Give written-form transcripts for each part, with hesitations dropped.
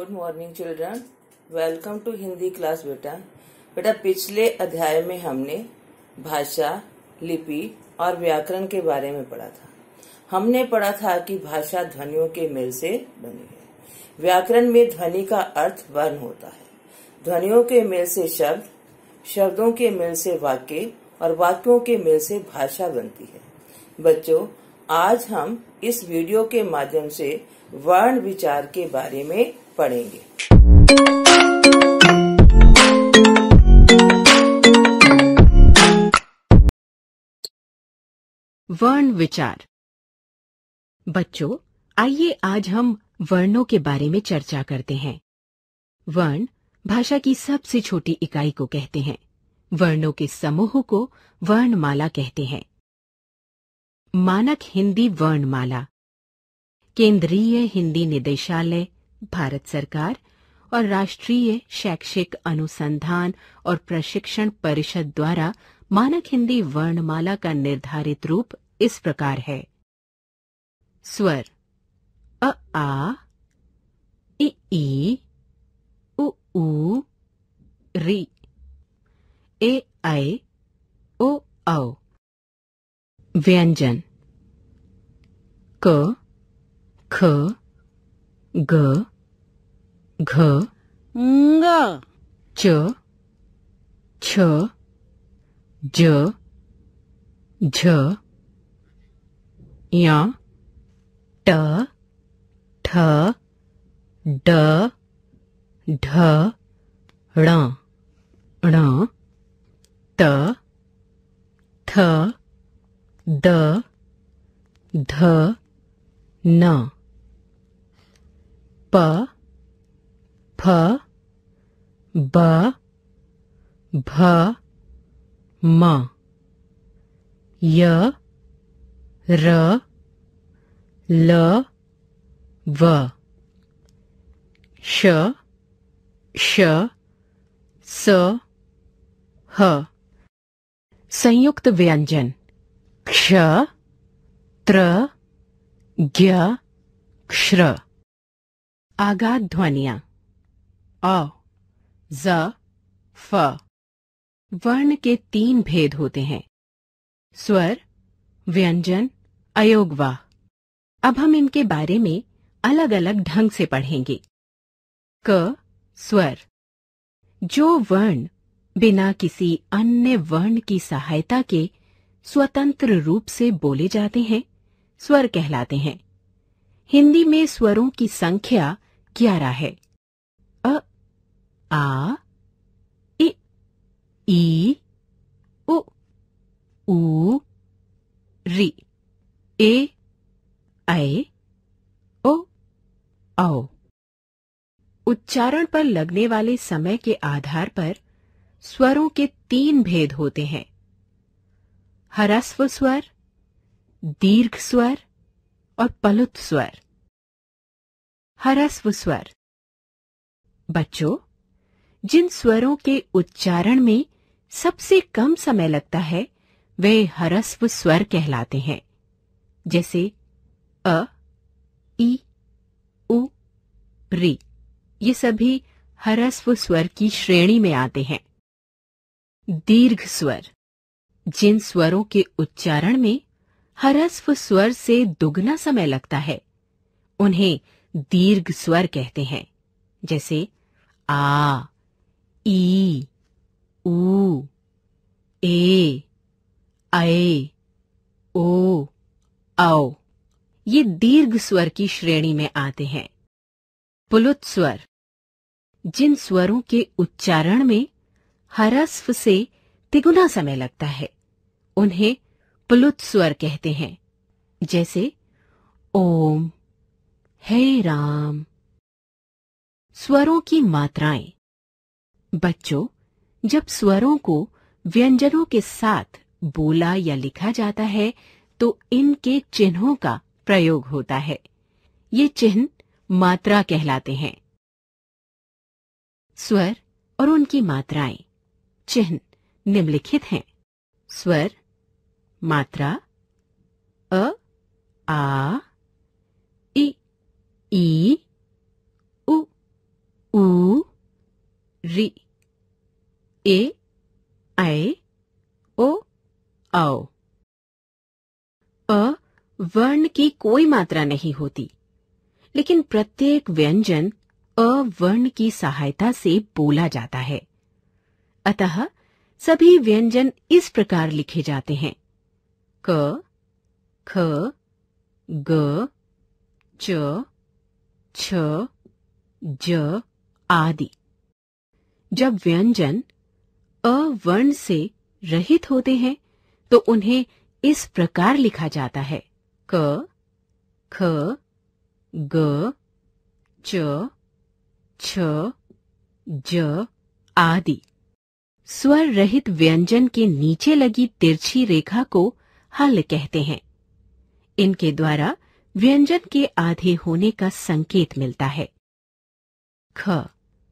Good morning children, welcome to Hindi class. बेटा पिछले अध्याय में हमने भाषा, लिपि और व्याकरण के बारे में पढ़ा था। हमने पढ़ा था कि भाषा ध्वनियों के मेल से बनी है। व्याकरण में ध्वनि का अर्थ वर्ण होता है। ध्वनियों के मेल से शब्द, शब्दों के मेल से वाक्य और वाक्यों के मेल से भाषा बनती है। बच्चों, आज हम इस वीडियो के माध्यम से वर्ण विचार के बारे में पढ़ेंगे। वर्ण विचार। बच्चों, आइए आज हम वर्णों के बारे में चर्चा करते हैं। वर्ण भाषा की सबसे छोटी इकाई को कहते हैं। वर्णों के समूह को वर्णमाला कहते हैं। मानक हिंदी वर्णमाला केंद्रीय हिंदी निदेशालय, भारत सरकार और राष्ट्रीय शैक्षिक अनुसंधान और प्रशिक्षण परिषद द्वारा मानक हिंदी वर्णमाला का निर्धारित रूप इस प्रकार है। स्वर अ आ, इ ई, उ ऊ, रि, ए ऐ, ओ औ। व्यंजन क, ख, ग, घ, ङ, च, छ, ज, झ, य, ट, ठ, ड, ढ, ण, ण, त, थ, द, ध, न, प, फ, ब, भ, म, य, र, ल, व, श, श, स, ह। संयुक्त व्यंजन क्ष, त्र, ज्ञ, क्ष्र। आगाध ध्वनियां अ, ज, फ। वर्ण के 3 भेद होते हैं: स्वर, व्यंजन, अयोगवाह। अब हम इनके बारे में अलग अलग ढंग से पढ़ेंगे। क, स्वर। जो वर्ण बिना किसी अन्य वर्ण की सहायता के स्वतंत्र रूप से बोले जाते हैं, स्वर कहलाते हैं। हिंदी में स्वरों की संख्या 11 है। अ, आ, इ, ई, उ, ऊ, रि, ए, ऐ, ओ, औ। उच्चारण पर लगने वाले समय के आधार पर स्वरों के 3 भेद होते हैं: ह्रस्व स्वर, दीर्घ स्वर और पलुत स्वर। ह्रस्व स्वर। बच्चों, जिन स्वरों के उच्चारण में सबसे कम समय लगता है वे ह्रस्व स्वर कहलाते हैं। जैसे अ, ई, उ, रि। ये सभी ह्रस्व स्वर की श्रेणी में आते हैं। दीर्घ स्वर। जिन स्वरों के उच्चारण में ह्रस्व स्वर से दुगना समय लगता है उन्हें दीर्घ स्वर कहते हैं। जैसे आ, ई, ऊ, ए, ऐ, ओ, औ। ये दीर्घ स्वर की श्रेणी में आते हैं। पुलुत स्वर। जिन स्वरों के उच्चारण में ह्रस्व से तिगुना समय लगता है उन्हें प्लुत स्वर कहते हैं। जैसे ओम, हे राम। स्वरों की मात्राएं। बच्चों, जब स्वरों को व्यंजनों के साथ बोला या लिखा जाता है तो इनके चिन्हों का प्रयोग होता है। ये चिन्ह मात्रा कहलाते हैं। स्वर और उनकी मात्राएं। चिन्ह निम्नलिखित हैं: स्वर, मात्रा अ, आ, इ, ई, उ, री, ए, ऐ, ओ, औ। अ वर्ण की कोई मात्रा नहीं होती, लेकिन प्रत्येक व्यंजन अ वर्ण की सहायता से बोला जाता है। अतः सभी व्यंजन इस प्रकार लिखे जाते हैं: क, ख, ग, च, छ, ज आदि। जब व्यंजन अ वर्ण से रहित होते हैं तो उन्हें इस प्रकार लिखा जाता है: क, ख, ग, च, छ, ज आदि। स्वर रहित व्यंजन के नीचे लगी तिरछी रेखा को हल कहते हैं। इनके द्वारा व्यंजन के आधे होने का संकेत मिलता है। ख,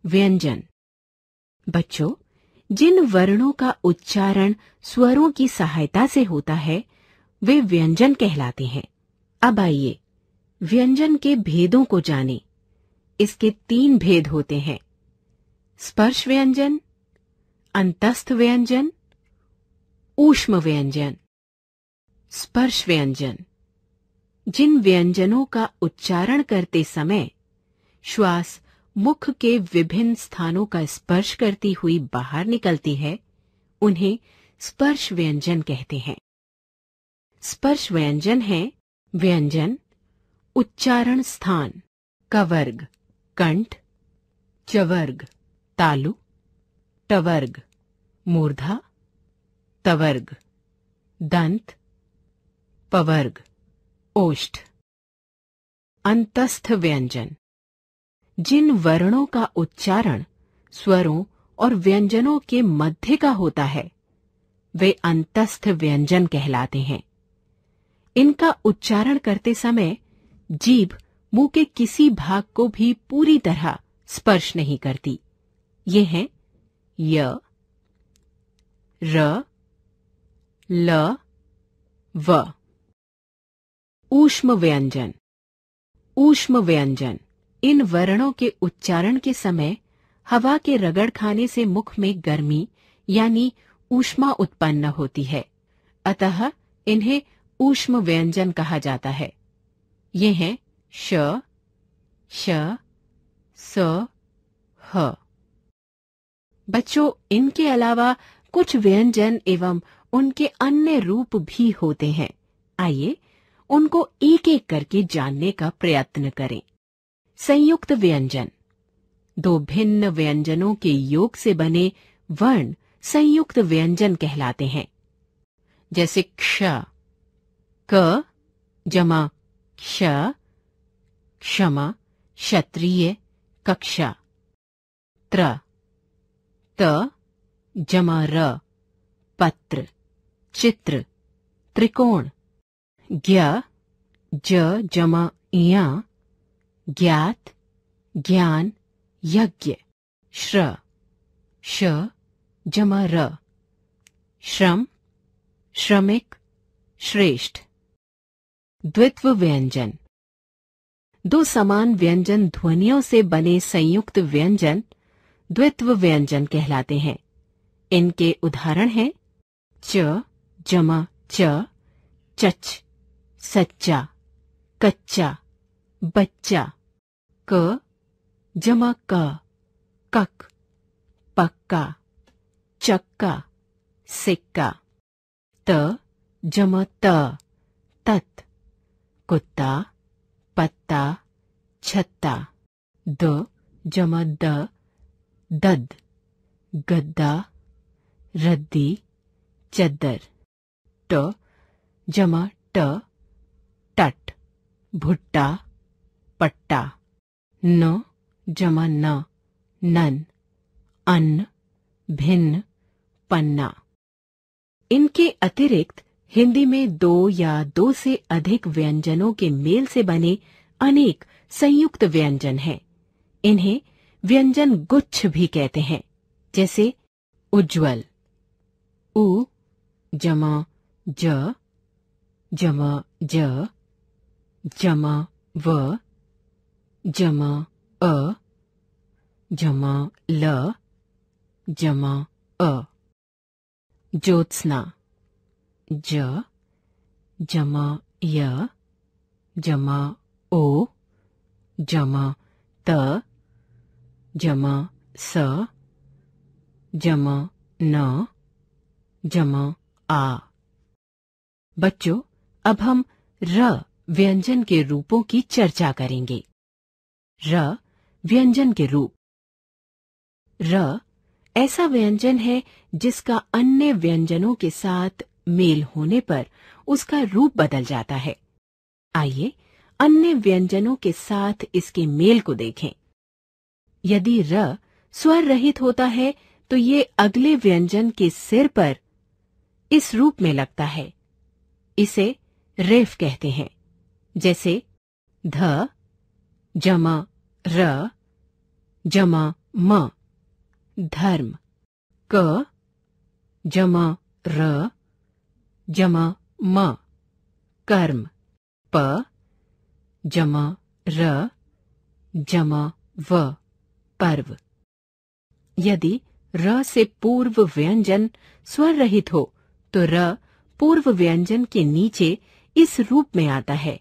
व्यंजन। बच्चों, जिन वर्णों का उच्चारण स्वरों की सहायता से होता है वे व्यंजन कहलाते हैं। अब आइए व्यंजन के भेदों को जानें। इसके 3 भेद होते हैं: स्पर्श व्यंजन, अंतस्थ व्यंजन, ऊष्म व्यंजन। स्पर्श व्यंजन जिन व्यंजनों का उच्चारण करते समय श्वास मुख के विभिन्न स्थानों का स्पर्श करती हुई बाहर निकलती है, उन्हें स्पर्श व्यंजन कहते हैं। स्पर्श व्यंजन है व्यंजन, उच्चारण स्थान, कवर्ग, कंठ, चवर्ग, तालु, टवर्ग, मूर्धा, तवर्ग, दंत, पवर्ग, ओष्ठ। अंतस्थ व्यंजन जिन वर्णों का उच्चारण स्वरों और व्यंजनों के मध्य का होता है वे अंतस्थ व्यंजन कहलाते हैं। इनका उच्चारण करते समय जीभ मुंह के किसी भाग को भी पूरी तरह स्पर्श नहीं करती। ये हैं य, र, ल, व। ऊष्म व्यंजन। ऊष्म व्यंजन इन वर्णों के उच्चारण के समय हवा के रगड़ खाने से मुख में गर्मी यानी ऊष्मा उत्पन्न होती है, अतः इन्हें ऊष्म व्यंजन कहा जाता है। ये हैं श, श, स, ह। बच्चों, इनके अलावा कुछ व्यंजन एवं उनके अन्य रूप भी होते हैं। आइए उनको एक एक करके जानने का प्रयत्न करें। संयुक्त व्यंजन 2 भिन्न व्यंजनों के योग से बने वर्ण संयुक्त व्यंजन कहलाते हैं। जैसे क्ष, क जमा क्ष, क्षमा, क्षत्रिय, कक्षा। त्र, त जमा र, पत्र, चित्र, त्रिकोण। ज्ञ, ज जमा इया, ज्ञात, ज्ञान, यज्ञ। श्र, श जमा र, श्रम, श्रमिक, श्रेष्ठ। द्वित्व व्यंजन 2 समान व्यंजन ध्वनियों से बने संयुक्त व्यंजन द्वित्व व्यंजन कहलाते हैं। इनके उदाहरण हैं च जमा च, चच, सच्चा, कच्चा, बच्चा। क जमा क, कक, पक्का, चक्का, सिक्का। त जमा त, तत्, कुत्ता, पत्ता, छत्ता। द जमा द, दद, गद्दा, रद्दी, चद्दर। ट जमा ट, टट, भुट्टा, पट्टा। न जमा न, नन, अन्न, भिन्न, पन्ना। इनके अतिरिक्त हिंदी में 2 या 2 से अधिक व्यंजनों के मेल से बने अनेक संयुक्त व्यंजन हैं। इन्हें व्यंजन गुच्छ भी कहते हैं। जैसे उज्ज्वल, उ जमा ज, जमा ज, जमा व, जमा अ, जमा ल, जमा अ, ज्योत्सना, ज जमा य जमा ओ जमा त जमा स जमा न जमा आ। बच्चों, अब हम र व्यंजन के रूपों की चर्चा करेंगे। र व्यंजन के रूप। र ऐसा व्यंजन है जिसका अन्य व्यंजनों के साथ मेल होने पर उसका रूप बदल जाता है। आइए अन्य व्यंजनों के साथ इसके मेल को देखें। यदि र स्वर रहित होता है तो ये अगले व्यंजन के सिर पर इस रूप में लगता है। इसे रेफ कहते हैं। जैसे ध जमा र जमा म, धर्म। क जमा र जमा म, कर्म। प जमा र जमा व, पर्व। यदि र से पूर्व व्यंजन स्वर रहित हो तो र पूर्व व्यंजन के नीचे इस रूप में आता है।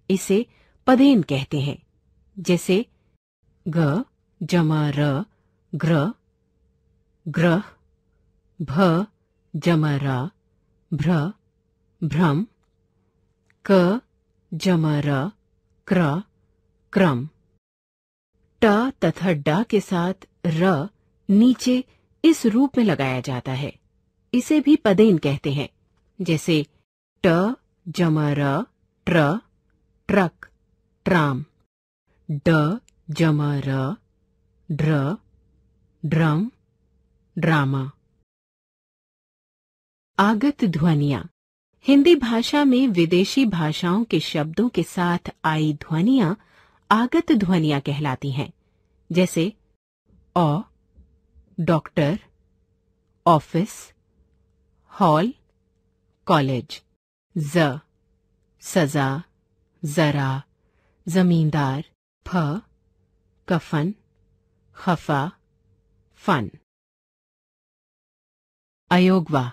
इसे पदेन कहते हैं। जैसे ग जमा र ग्र, ग्रह। भ जमा रा भ्र, भ्रम। क जमा र क्र, क्रम। ट तथा ड के साथ र नीचे इस रूप में लगाया जाता है। इसे भी पदेन कहते हैं। जैसे ट जमा र ट्र, ट्रक, ट्राम। ड जमा र ड्र, ड्रम, ड्रामा। आगत ध्वनियां। हिंदी भाषा में विदेशी भाषाओं के शब्दों के साथ आई ध्वनियां आगत ध्वनियां कहलाती हैं। जैसे औ, डॉक्टर, ऑफिस, हॉल, कॉलेज। ज सजा, जरा, जमींदार। फ कफन, खफा, फन। अयोगवा।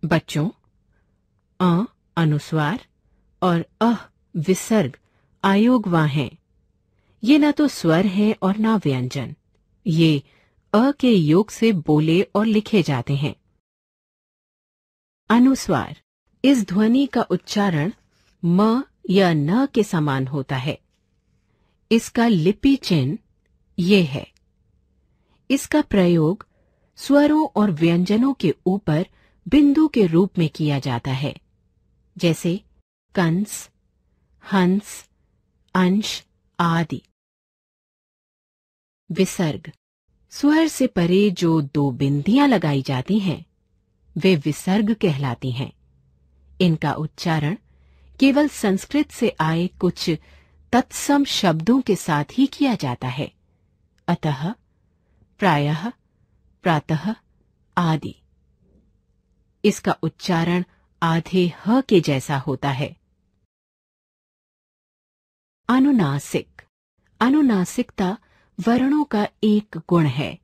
बच्चों, अ अनुस्वार और अह विसर्ग अयोगवा हैं। ये न तो स्वर हैं और न व्यंजन। ये अ के योग से बोले और लिखे जाते हैं। अनुस्वार। इस ध्वनि का उच्चारण म या न के समान होता है। इसका लिपि चिन्ह ये है। इसका प्रयोग स्वरों और व्यंजनों के ऊपर बिंदु के रूप में किया जाता है। जैसे कंस, हंस, अंश आदि। विसर्ग। स्वर से परे जो दो बिंदियां लगाई जाती हैं वे विसर्ग कहलाती हैं। इनका उच्चारण केवल संस्कृत से आए कुछ तत्सम शब्दों के साथ ही किया जाता है। अतः, प्रायः, प्रातः आदि। इसका उच्चारण आधे ह के जैसा होता है। अनुनासिक। अनुनासिकता वर्णों का एक गुण है।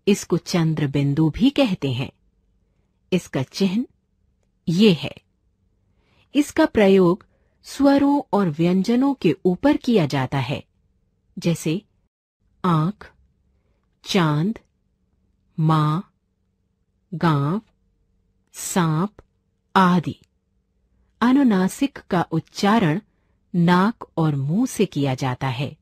इसको चंद्र बिंदु भी कहते हैं। इसका चिन्ह ये है। इसका प्रयोग स्वरों और व्यंजनों के ऊपर किया जाता है। जैसे आंख, चांद, मां, गांव, सांप आदि। अनुनासिक का उच्चारण नाक और मुंह से किया जाता है।